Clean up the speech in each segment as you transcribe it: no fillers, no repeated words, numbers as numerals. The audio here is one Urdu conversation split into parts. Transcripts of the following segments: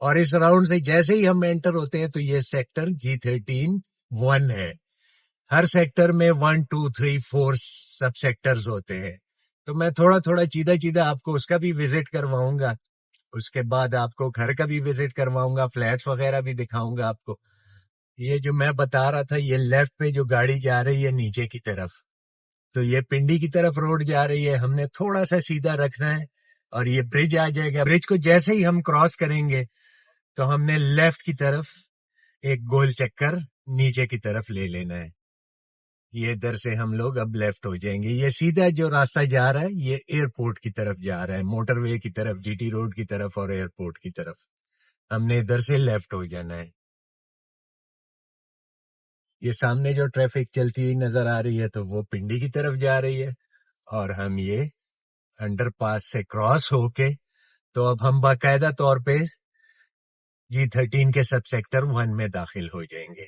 اور اس راؤنڈ سے جیسے ہی ہم انٹر ہوتے ہیں تو یہ سیکٹر G13-1 ہے. ہر سیکٹر میں 1 2 3 4 سب سیکٹرز ہوتے ہیں. تو میں تھوڑا تھوڑا چیدہ آپ کو اس کا بھی وزٹ کرواؤں گا. اس کے بعد آپ کو گھر کا بھی وزٹ کرواؤں گا, فلیٹس وغیرہ بھی دکھاؤں گا آپ کو. یہ جو میں بتا رہا تھا, یہ لیفٹ پہ جو گاڑی جا رہی ہے نیچے کی طرف, تو یہ پنڈی کی طرف روڈ جا رہی ہے. ہم نے تھوڑا سا سیدھا رکھنا ہے اور یہ برج آ جائے گا. برج کو جیسے ہی ہم کراس کریں گے تو ہم نے لیفٹ کی طرف ایک گول چکر نیچے کی طرف لے لینا ہے. یہ ادھر سے ہم لوگ اب لیفٹ ہو جائیں گے. یہ سیدھا جو راستہ جا رہا ہے یہ ایئرپورٹ کی طرف جا رہا ہے, موٹر وے کی طرف, جی ٹی روڈ کی طرف اور ایئرپورٹ کی طرف. ہم نے ادھر سے لیفٹ ہو جانا ہے. یہ سامنے جو ٹریفک چلتی ہوئی نظر آ رہی ہے تو وہ پنڈی کی طرف جا رہی ہے, اور ہم یہ انڈر پاس سے کراس ہو کے تو اب ہم باقاعدہ طور پہ G13 کے سب سیکٹر 1 میں داخل ہو جائیں گے.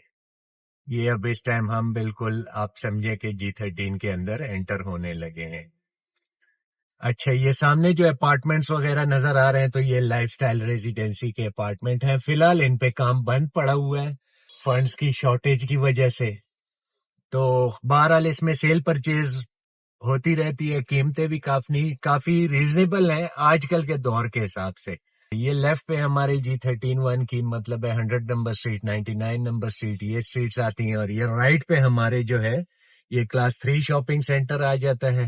یہ اب اس ٹائم ہم بالکل آپ سمجھے کہ G13 کے اندر انٹر ہونے لگے ہیں. اچھا, یہ سامنے جو اپارٹمنٹس وغیرہ نظر آ رہے ہیں تو یہ لائف سٹائل ریزیڈینسی کے اپارٹمنٹ ہیں. فی الحال ان پہ کام بند پڑا ہوا ہے فنڈز کی شارٹیج کی وجہ سے. تو بہرحال اس میں سیل پرچیز ہوتی رہتی ہے. قیمتیں بھی کافی ریزنیبل ہیں آج کل کے دور کے حساب سے. یہ لیفٹ پہ ہمارے G13-1 کی مطلب ہے 100 نمبر اسٹریٹ, 99 نمبر اسٹریٹ, یہ اسٹریٹس آتی ہیں. اور یہ رائٹ پہ ہمارے جو ہے یہ کلاس 3 شاپنگ سینٹر آ جاتا ہے.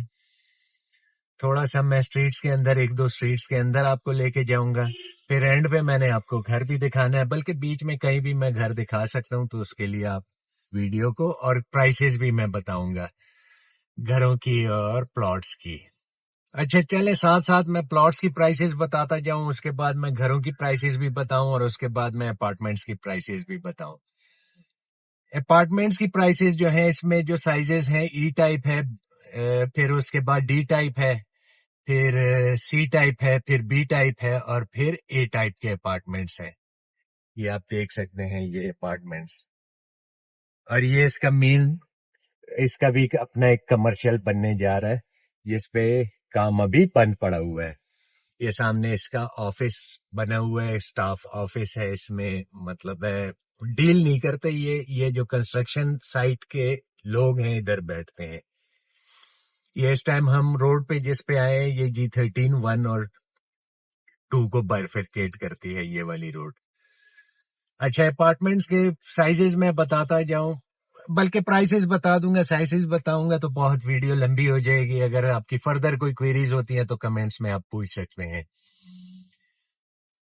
تھوڑا سا میں اسٹریٹس کے اندر, ایک دو اسٹریٹس کے اندر آپ کو لے کے جاؤں گا. پھر اینڈ پہ میں نے آپ کو گھر بھی دکھانا ہے, بلکہ بیچ میں کہیں بھی میں گھر دکھا سکتا ہوں, تو اس کے لیے آپ ویڈیو کو, اور پرائسز بھی میں بتاؤں گا گھروں کی اور پلاٹس کی. اچھا چلے ساتھ ساتھ میں پلاٹس کی پرائسز بتاتا جاؤں, اس کے بعد میں گھروں کی پرائسز بھی بتاؤں, اور اس کے بعد میں اپارٹمنٹس کی پرائسز بھی بتاؤں. اپارٹمنٹس کی پرائسز جو ہیں اس میں جو سائزز ہیں ای ٹائپ ہے, پھر اس کے بعد ڈی ٹائپ ہے, پھر سی ٹائپ ہے, پھر بی ٹائپ ہے, اور پھر اے ٹائپ کے اپارٹمنٹس ہیں. یہ آپ دیکھ سکتے ہیں یہ اپارٹمنٹس. اور یہ اس کا بھی اپنا ایک کمرشل بننے جا رہا ہے جس پہ کام ابھی بند پڑا ہوا ہے. یہ سامنے اس کا آفس بنا ہوا ہے, اسٹاف آفس ہے. اس میں مطلب ہے ڈیل نہیں کرتے, یہ جو کنسٹرکشن سائٹ کے لوگ ہیں ادھر بیٹھتے ہیں. یہ اس ٹائم ہم روڈ پہ جس پہ آئے ہیں یہ G13-1 اور 2 کو بائیفرکیٹ کرتی ہے یہ والی روڈ. اچھا, اپارٹمنٹس کے سائزز میں بتاتا جاؤں, بلکہ پرائسز بتا دوں گا, سائزز بتاؤں گا تو بہت ویڈیو لمبی ہو جائے گی. اگر آپ کی فردر کوئی کوئریز ہوتی ہیں تو کمنٹس میں آپ پوچھ سکتے ہیں.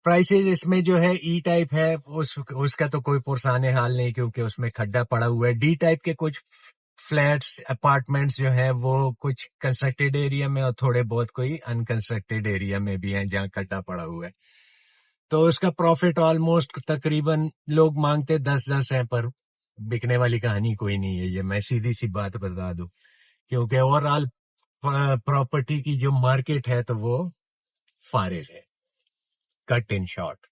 پرائسز اس میں جو ہے ای ٹائپ ہے اس کا تو کوئی پرسان حال نہیں, کیونکہ اس میں کھڈا پڑا ہوا ہے. ڈی ٹائپ کے کچھ فلیٹس اپارٹمنٹس جو ہیں وہ کچھ کنسٹرکٹیڈ ایریا میں اور تھوڑے بہت کوئی انکنسٹرکٹیڈ ایریا میں بھی ہیں جہاں کھڈا پڑا ہوا ہے. تو اس کا پروفٹ آلموسٹ تقریباً لوگ مانگتے 10 ہیں, پر بکنے والی کہانی کوئی نہیں ہے. یہ میں سیدھی سی بات بتا دوں, کیونکہ اوور آل پراپرٹی کی جو مارکیٹ ہے تو وہ فارغ ہے, کٹ ان شارٹ.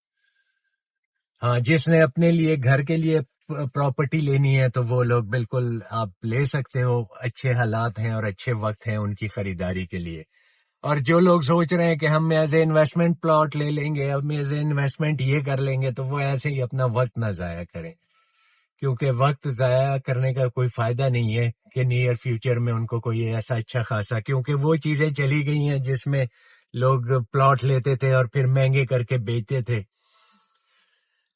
ہاں, جس نے اپنے لیے گھر کے لیے پراپرٹی لینی ہے تو وہ لوگ بالکل آپ لے سکتے ہو. اچھے حالات ہیں اور اچھے وقت ہیں ان کی خریداری کے لیے. اور جو لوگ سوچ رہے ہیں کہ ہم ایز اے انویسٹمنٹ پلاٹ لے لیں گے, ہم ایز اے انویسٹمنٹ یہ کر لیں گے, تو وہ ایسے ہی اپنا وقت نہ ضائع کریں, کیونکہ وقت ضائع کرنے کا کوئی فائدہ نہیں ہے کہ نیئر فیوچر میں ان کو کوئی ایسا اچھا خاصا, کیونکہ وہ چیزیں چلی گئی ہیں جس میں لوگ پلاٹ لیتے تھے اور پھر مہنگے کر کے بیچتے تھے.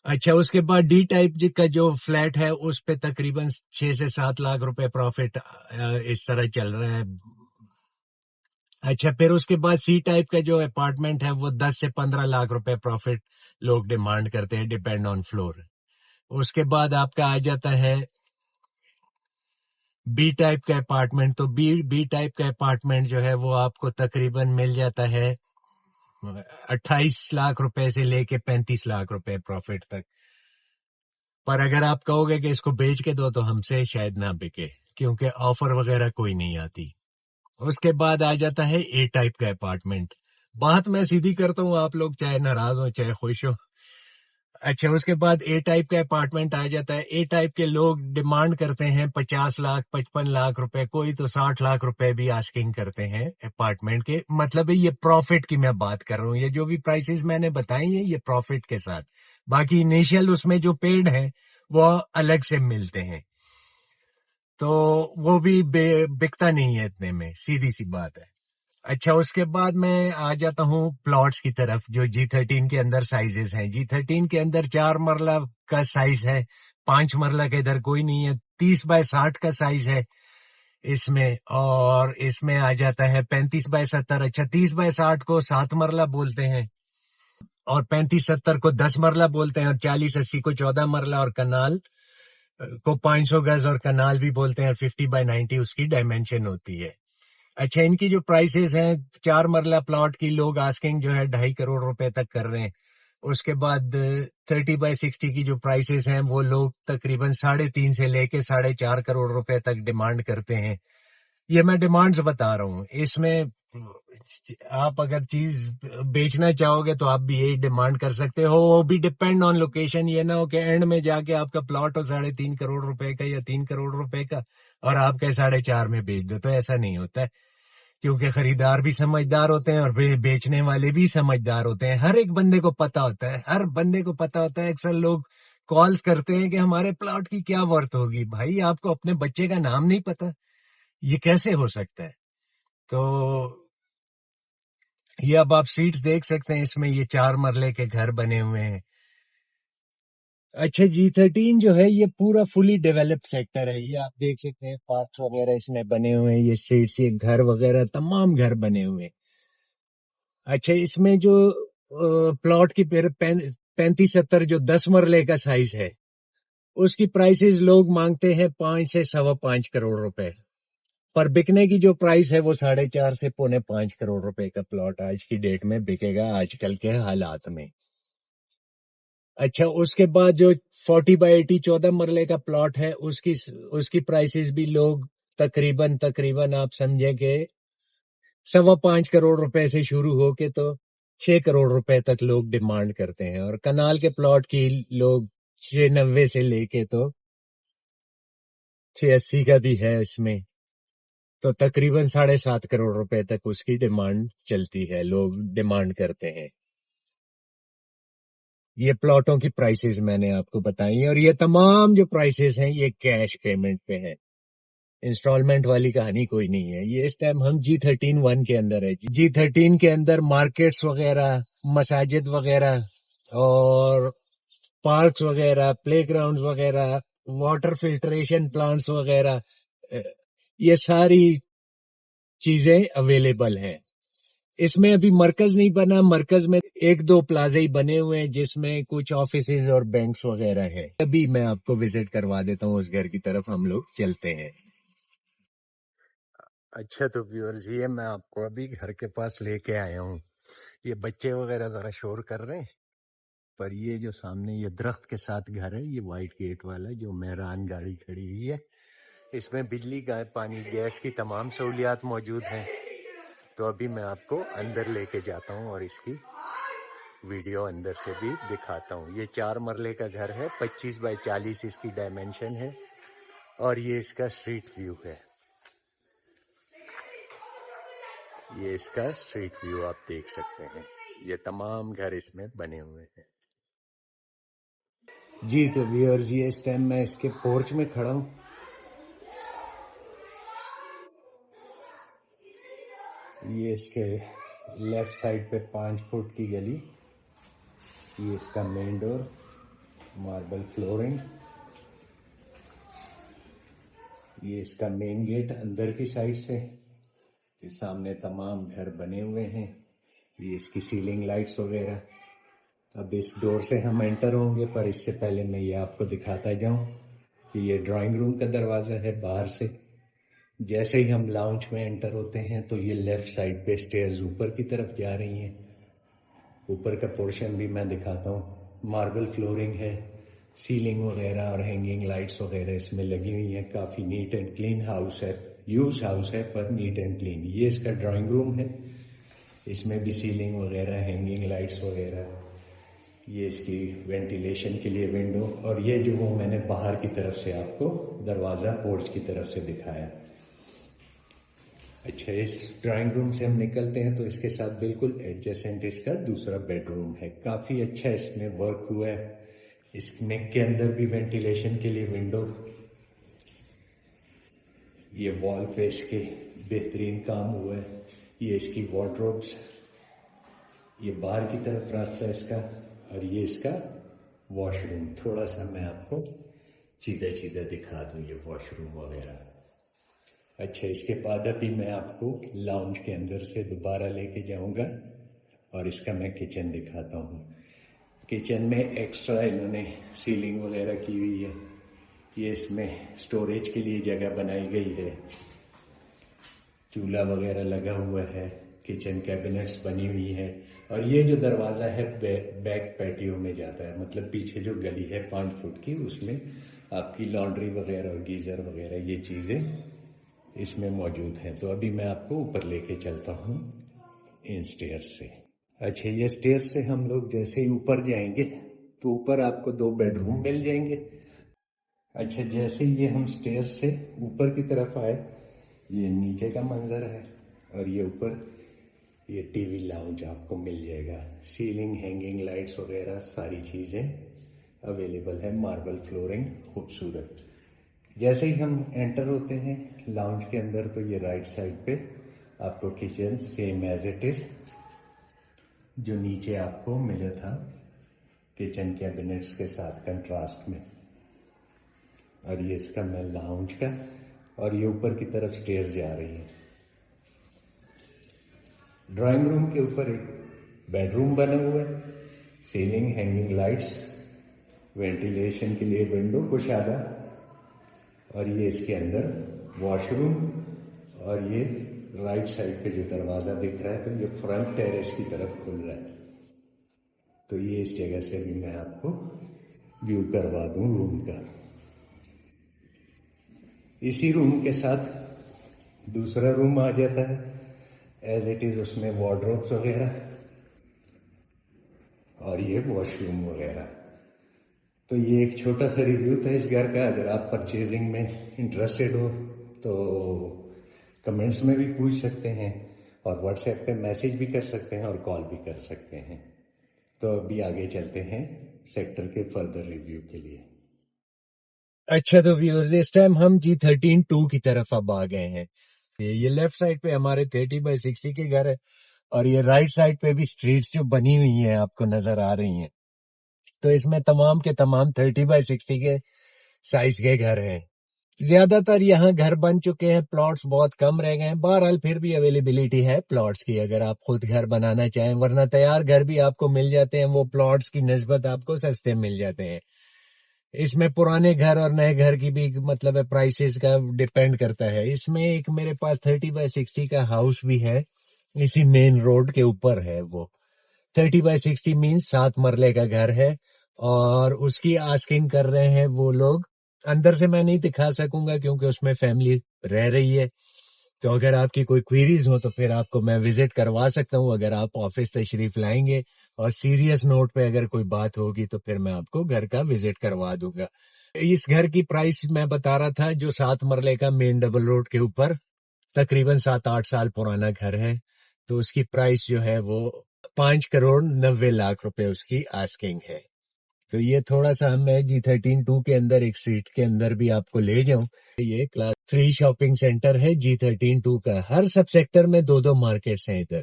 اچھا, اس کے بعد ڈی ٹائپ کا جو فلیٹ ہے اس پہ تقریباً 6 سے 7 لاکھ روپے پروفٹ اس طرح چل رہا ہے. اچھا, پھر اس کے بعد سی ٹائپ کا جو اپارٹمنٹ ہے وہ 10 سے 15 لاکھ روپے پروفٹ لوگ ڈیمانڈ کرتے ہیں, ڈیپینڈ آن فلور. اس کے بعد آپ کا آ جاتا ہے بی ٹائپ کا اپارٹمنٹ. تو بی ٹائپ کا اپارٹمنٹ جو ہے وہ آپ کو تقریباً مل جاتا ہے 28 لاکھ روپے سے لے کے 35 لاکھ روپے پروفٹ تک. پر اگر آپ کہو گے کہ اس کو بیچ کے دو تو ہم سے شاید نہ بکے, کیونکہ آفر وغیرہ کوئی نہیں آتی. اس کے بعد آ جاتا ہے اے ٹائپ کا اپارٹمنٹ. بات میں سیدھی کرتا ہوں, آپ لوگ چاہے ناراض ہو چاہے خوش ہو. اچھا اس کے بعد اے ٹائپ کا اپارٹمنٹ آ جاتا ہے. اے ٹائپ کے لوگ ڈیمانڈ کرتے ہیں 50 لاکھ 55 لاکھ روپے, کوئی تو 60 لاکھ روپے بھی آسکنگ کرتے ہیں اپارٹمنٹ کے. مطلب یہ پروفٹ کی میں بات کر رہا ہوں, یہ جو بھی پرائسز میں نے بتائی ہیں یہ پروفٹ کے ساتھ. باقی انیشیل اس میں جو پیڈ ہے وہ الگ سے ملتے ہیں, تو وہ بھی بکتا نہیں ہے اتنے میں, سیدھی سی بات ہے. اچھا اس کے بعد میں آ جاتا ہوں پلاٹس کی طرف جو G13 کے اندر سائزز ہیں. G13 کے اندر 4 مرلہ کا سائز ہے, 5 مرلہ کے ادھر کوئی نہیں ہے. 30x60 کا سائز ہے اس میں, اور اس میں آ جاتا ہے 35x70. اچھا 30x60 کو 7 مرلہ بولتے ہیں, اور 35-70 کو 10 مرلہ بولتے ہیں, اور 40-80 کو 14 مرلہ, اور کنال کو 500 گز اور کنال بھی بولتے ہیں, اور 50x90 اس کی ڈائمینشن ہوتی ہے. اچھا ان کی جو پرائسز ہیں 4 مرلہ پلاٹ کی لوگ آسکنگ جو ہے 2.5 کروڑ روپے تک کر رہے ہیں. اس کے بعد 30x60 کی جو پرائسز ہیں وہ لوگ تقریباً 3.5 سے لے کے 4.5 کروڑ روپے تک ڈیمانڈ کرتے ہیں. یہ میں ڈیمانڈز بتا رہا ہوں, اس میں آپ اگر چیز بیچنا چاہو گے تو آپ بھی یہی ڈیمانڈ کر سکتے ہو. وہ بھی ڈپینڈ آن لوکیشن, یہ نہ ہو کہ اینڈ میں جا کے آپ کا پلاٹ ہو 3.5 کروڑ روپے کا یا 3 کروڑ روپے کا اور آپ کے 4.5 میں بیچ دو, تو ایسا نہیں ہوتا ہے. کیونکہ خریدار بھی سمجھدار ہوتے ہیں اور بیچنے والے بھی سمجھدار ہوتے ہیں. ہر ایک بندے کو پتا ہوتا ہے, ہر بندے کو پتا ہوتا ہے. اکثر لوگ کالز کرتے ہیں کہ ہمارے پلاٹ کی کیا ورتھ ہوگی. بھائی آپ کو اپنے بچے کا نام نہیں پتا, یہ کیسے ہو سکتا ہے؟ تو یہ اب آپ سیٹس دیکھ سکتے ہیں, اس میں یہ 4 مرلے کے گھر بنے ہوئے ہیں. اچھا G13 جو ہے یہ پورا فلی ڈیولپ سیکٹر ہے, یہ آپ دیکھ سکتے ہیں پارکس وغیرہ اس میں بنے ہوئے ہیں, یہ اسٹریٹس, یہ گھر وغیرہ تمام گھر بنے ہوئے ہیں. اچھا اس میں جو پلاٹ کی 35-70 جو 10 مرلے کا سائز ہے اس کی پرائسز لوگ مانگتے ہیں 5 سے 5.25 کروڑ روپے, پر بکنے کی جو پرائس ہے وہ 4.5 سے 5.25 کروڑ روپے کا پلاٹ آج کی ڈیٹ میں بکے گا آج کل کے حالات میں. اچھا اس کے بعد جو 40x80 14 مرلے کا پلاٹ ہے اس کی پرائسز بھی لوگ تقریباً آپ سمجھیں کہ 5.25 کروڑ روپے سے شروع ہو کے تو 6 کروڑ روپے تک لوگ ڈیمانڈ کرتے ہیں. اور کنال کے پلاٹ کی لوگ 690 سے لے کے تو 680 کا بھی ہے اس میں, تو تقریباً 7.5 کروڑ روپے تک اس کی ڈیمانڈ چلتی ہے, لوگ ڈیمانڈ کرتے ہیں. یہ پلاٹوں کی پرائسز میں نے آپ کو بتائی, اور یہ تمام جو پرائسز ہیں یہ کیش پیمنٹ پہ ہیں, انسٹالمنٹ والی کہانی کوئی نہیں ہے. یہ اس ٹائم ہم G13 کے اندر ہے. G13 کے اندر مارکیٹس وغیرہ, مساجد وغیرہ اور پارکس وغیرہ, پلے گراؤنڈز وغیرہ, واٹر فلٹریشن پلانٹس وغیرہ, یہ ساری چیزیں اویلیبل ہیں. اس میں ابھی مرکز نہیں بنا, مرکز میں 1-2 پلازے ہی بنے ہوئے ہیں جس میں کچھ آفیسز اور بینکس وغیرہ ہیں. ابھی میں آپ کو وزٹ کروا دیتا ہوں اس گھر کی طرف, ہم لوگ چلتے ہیں. اچھا تو ویورز یہ میں آپ کو ابھی گھر کے پاس لے کے آیا ہوں. یہ بچے وغیرہ ذرا شور کر رہے ہیں, پر یہ جو سامنے یہ درخت کے ساتھ گھر ہے, یہ وائٹ گیٹ والا جو مہران گاڑی کھڑی ہوئی ہے, اس میں بجلی کا پانی گیس کی تمام سہولیات موجود ہیں. تو ابھی میں آپ کو اندر لے کے جاتا ہوں اور اس کی ویڈیو اندر سے بھی دکھاتا ہوں. یہ 4 مرلے کا گھر ہے, 25x40 اس کی ڈائمینشن ہے, اور یہ اس کا اسٹریٹ ویو ہے. یہ اس کا اسٹریٹ ویو آپ دیکھ سکتے ہیں, یہ تمام گھر اس میں بنے ہوئے ہیں. جی تو ویورز یہ اس ٹائم میں اس کے پورچ میں کھڑا ہوں. یہ اس کے لیفٹ سائڈ پہ 5 فٹ کی گلی, یہ اس کا مین ڈور, ماربل فلورنگ, یہ اس کا مین گیٹ اندر کی سائڈ سے, یہ سامنے تمام گھر بنے ہوئے ہیں, یہ اس کی سیلنگ لائٹس وغیرہ. اب اس ڈور سے ہم انٹر ہوں گے, پر اس سے پہلے میں یہ آپ کو دکھاتا جاؤں کہ یہ ڈرائنگ روم کا دروازہ ہے باہر سے. جیسے ہی ہم لاؤنج میں انٹر ہوتے ہیں تو یہ لیفٹ سائڈ پہ سٹیئرز اوپر کی طرف جا رہی ہیں. اوپر کا پورشن بھی میں دکھاتا ہوں, ماربل فلورنگ ہے, سیلنگ وغیرہ اور ہینگنگ لائٹس وغیرہ اس میں لگی ہوئی ہیں. کافی نیٹ اینڈ کلین ہاؤس ہے, یوز ہاؤس ہے پر نیٹ اینڈ کلین. یہ اس کا ڈرائنگ روم ہے, اس میں بھی سیلنگ وغیرہ, ہینگنگ لائٹس وغیرہ. یہ اس کی وینٹیلیشن کے لیے ونڈو، اور یہ جو وہ میں نے باہر کی طرف سے آپ کو دروازہ پورچ کی طرف سے دکھایا. اچھا، اس ڈرائنگ روم سے ہم نکلتے ہیں تو اس کے ساتھ بالکل ایڈجسنٹ اس کا دوسرا بیڈ روم ہے. کافی اچھا اس میں ورک ہوا ہے. اس میں کے اندر بھی وینٹیلیشن کے لیے ونڈو، یہ وال پہ اس کے بہترین کام ہوا ہے. یہ اس کی وارڈروبس، یہ باہر کی طرف راستہ اس کا، اور یہ اس کا واش روم. تھوڑا سا میں آپ کو سیدھا دکھا دوں یہ واش روم وغیرہ. اچھا، اس کے بعد ابھی میں آپ کو لاؤنج کے اندر سے دوبارہ لے کے جاؤں گا اور اس کا میں کچن دکھاتا ہوں. کچن میں ایکسٹرا انہوں نے سیلنگ وغیرہ کی ہوئی ہے. یہ اس میں سٹوریج کے لیے جگہ بنائی گئی ہے. چولہا وغیرہ لگا ہوا ہے. کچن کیبنٹس بنی ہوئی ہے. اور یہ جو دروازہ ہے بیک پیٹیو میں جاتا ہے، مطلب پیچھے جو گلی ہے 5 فٹ کی، اس میں آپ کی لانڈری وغیرہ اور گیزر وغیرہ یہ چیزیں اس میں موجود ہیں. تو ابھی میں آپ کو اوپر لے کے چلتا ہوں ان سٹیئر سے. اچھا، یہ سٹیئر سے ہم لوگ جیسے ہی اوپر جائیں گے تو اوپر آپ کو 2 بیڈ روم مل جائیں گے. اچھا، جیسے یہ ہم سٹیئر سے اوپر کی طرف آئے، یہ نیچے کا منظر ہے، اور یہ اوپر یہ ٹی وی لاؤنج آپ کو مل جائے گا. سیلنگ، ہینگنگ لائٹس وغیرہ ساری چیزیں اویلیبل ہے. ماربل فلورنگ خوبصورت. جیسے ہی ہم انٹر ہوتے ہیں لاؤنج کے اندر تو یہ رائٹ سائڈ پہ آپ کو kitchen same as it is جو نیچے آپ کو ملا تھا کچن کیبنٹس کے ساتھ کنٹراسٹ میں. اور یہ اس کا میں لاؤنج کا، اور یہ اوپر کی طرف سٹیئرز جا رہی ہے. ڈرائنگ روم کے اوپر ایک بیڈ روم بنا ہوا ہے. سیلنگ، ہینگنگ لائٹس، وینٹیلیشن کے لیے ونڈو کشادہ، اور یہ اس کے اندر واش روم. اور یہ رائٹ سائڈ پہ جو دروازہ دکھ رہا ہے تو یہ فرنٹ ٹیریس کی طرف کھل رہا ہے. تو یہ اس جگہ سے بھی میں آپ کو ویو کروا دوں روم کا. اسی روم کے ساتھ دوسرا روم آ جاتا ہے ایز اٹ از، اس میں وارڈروبس وغیرہ اور یہ واش روم وغیرہ. تو یہ ایک چھوٹا سا ریویو تھا اس گھر کا. اگر آپ پرچیزنگ میں انٹرسٹڈ ہو تو کمنٹس میں بھی پوچھ سکتے ہیں، اور واٹس ایپ پہ میسج بھی کر سکتے ہیں اور کال بھی کر سکتے ہیں. تو ابھی آگے چلتے ہیں سیکٹر کے فردر ریویو کے لیے. اچھا، تو ویورز اس ٹائم ہم G13-2 کی طرف اب آ گئے ہیں. یہ لیفٹ سائڈ پہ ہمارے 30x60 کے گھر ہے، اور یہ رائٹ سائڈ پہ بھی سٹریٹس جو بنی ہوئی ہیں آپ کو نظر آ رہی ہیں. تو اس میں تمام کے تمام 30x60 کے سائز کے گھر ہیں. زیادہ تر یہاں گھر بن چکے ہیں، پلاٹس بہت کم رہ گئے ہیں. بہرحال پھر بھی اویلیبلٹی ہے پلاٹس کی اگر آپ خود گھر بنانا چاہیں، ورنہ تیار گھر بھی آپ کو مل جاتے ہیں. وہ پلاٹس کی نسبت آپ کو سستے مل جاتے ہیں. اس میں پرانے گھر اور نئے گھر کی بھی مطلب ہے پرائسز کا ڈیپینڈ کرتا ہے. اس میں ایک میرے پاس 30x60 کا ہاؤس بھی ہے، اسی مین روڈ کے اوپر ہے. وہ 30x60 مینس 7 مرلے کا گھر ہے، اور اس کی آسکنگ کر رہے ہیں وہ لوگ. اندر سے میں نہیں دکھا سکوں گا کیونکہ اس میں فیملی رہ رہی ہے. تو اگر آپ کی کوئی کوئریز ہو تو پھر آپ کو میں وزٹ کروا سکتا ہوں اگر آپ آفس تشریف لائیں گے. اور سیریس نوٹ پہ اگر کوئی بات ہوگی تو پھر میں آپ کو گھر کا وزٹ کروا دوں گا. اس گھر کی پرائس میں بتا رہا تھا جو 7 مرلے کا مین ڈبل روڈ کے اوپر تقریباً 7-8 سال پرانا گھر ہے. تو اس کی پرائس جو ہے وہ 5.90 کروڑ روپے اس کی آسکنگ ہے. تو یہ تھوڑا سا میں G13-2 کے اندر ایک سٹریٹ کے اندر بھی آپ کو لے جاؤں. یہ کلاس 3 شاپنگ سینٹر ہے G13-2 کا. ہر سب سیکٹر میں 2 مارکیٹس ہیں. ادھر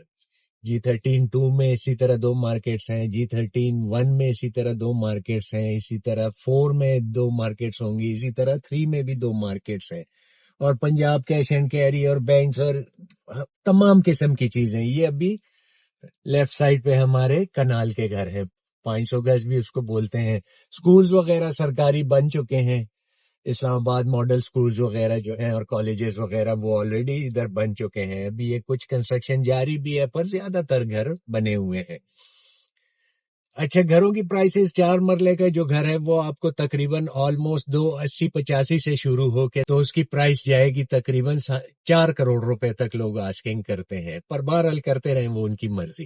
G13-2 میں اسی طرح 2 مارکیٹس ہیں. G13-1 میں اسی طرح 2 مارکیٹس ہیں. اسی طرح 4 میں 2 مارکیٹس ہوں گی. اسی طرح 3 میں بھی 2 مارکیٹس ہیں. اور پنجاب کیش اینڈ کیری اور بینکس اور تمام قسم کی چیزیں. یہ ابھی لیفٹ سائڈ پہ ہمارے کنال کے گھر ہے، 500 گز بھی اس کو بولتے ہیں. سکولز وغیرہ سرکاری بن چکے ہیں. اسلام آباد ماڈل سکولز وغیرہ جو ہیں اور کالجز وغیرہ وہ آلریڈی ادھر بن چکے ہیں. ابھی یہ کچھ کنسٹرکشن جاری بھی ہے، پر زیادہ تر گھر بنے ہوئے ہیں. اچھا، گھروں کی پرائسز 4 مرلے کا جو گھر ہے وہ آپ کو تقریباً آلموسٹ 280-85 سے شروع ہو کے تو اس کی پرائس جائے گی تقریباً 4 کروڑ روپے تک لوگ آسکنگ کرتے ہیں. پر بہرحال کرتے رہیں، وہ ان کی مرضی.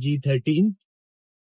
G13